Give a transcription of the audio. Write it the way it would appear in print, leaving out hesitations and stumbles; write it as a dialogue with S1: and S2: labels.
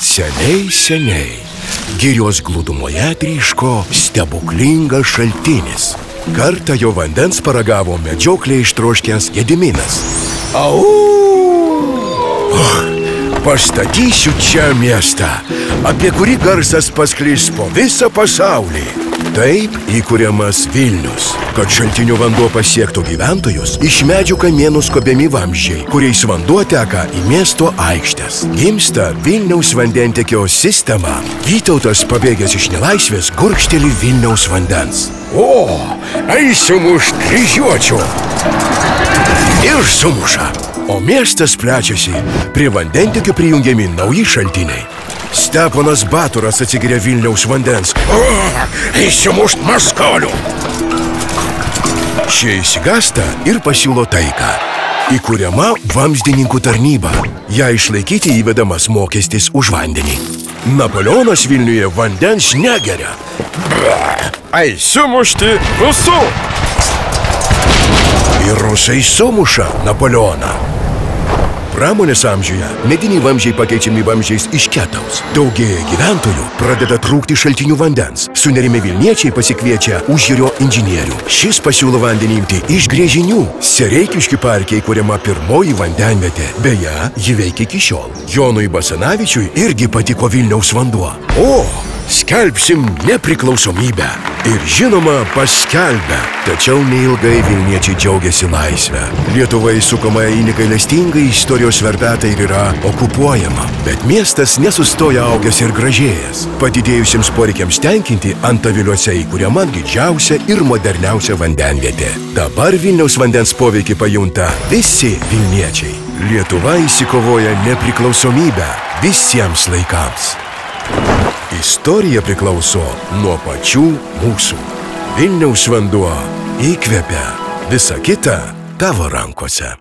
S1: Seniai, seniai, girios glūdumoje tryško stebuklingas šaltinis. Kartą jo vandens paragavo medžioklę ištroškęs Gediminas. Au! Pastatysiu čia miestą, apie kurį garsas pasklis po visą pasaulį. Taip įkuriamas Vilnius. Kad šaltinių vanduo pasiektų gyventojus, iš medžių kamienų skobiami vamzdžiai, kuriais vanduo teka į miesto aikštes. Gimsta Vilniaus vandentiekio sistema. Vytautas, pabėgęs iš nelaisvės, gurkšteli Vilniaus vandens. O, eisiu mušt kryžiuočių. Ir sumuša. O miestas plečiasi. Prie vandentiekio prijungiami nauji šaltiniai. Steponas Baturas atsigeria Vilniaus vandens. Eisiu mušt maskolių. Šie išsigąsta ir pasiūlo taiką. Įkuriama vamzdininkų tarnyba. Ją išlaikyti įvedamas mokestis už vandenį. Napoleonas Vilniuje vandens negeria.
S2: Eisiu mušti rusų.
S1: Ir rusai sumuša Napoleoną. Pramonės amžiuje mediniai vamzdžiai pakeičiami vamzdžiais iš ketaus. Daugėja gyventojų, pradeda trūkti šaltinių vandens. Sunerimi Vilniečiai pasikviečia užjūrio inžinierių. Šis pasiūlo vandenį imti iš gręžinių. Sereikiškių parke įkuriama pirmoji vandenvietė. Beje, ji veikia iki šiol. Jonui Basanavičiui irgi patiko Vilniaus vanduo. O, skelbsim nepriklausomybę. Ir žinoma, paskelbę. Tačiau neilgai Vilniečiai džiaugiasi laisvę. Lietuva įsukama į negailestingą istorijos verpetą ir yra okupuojama. Bet miestas nesustoja augęs ir gražėjęs. Padidėjusiems poreikiams tenkinti Antaviliuose įkuriama didžiausia ir moderniausia vandenvietė. Dabar Vilniaus vandens poveikį pajunta visi Vilniečiai. Lietuva įsikovoja nepriklausomybę visiems laikams. Istorija priklauso nuo pačių mūsų. Vilniaus vanduo įkvepia. Visa kita tavo rankose.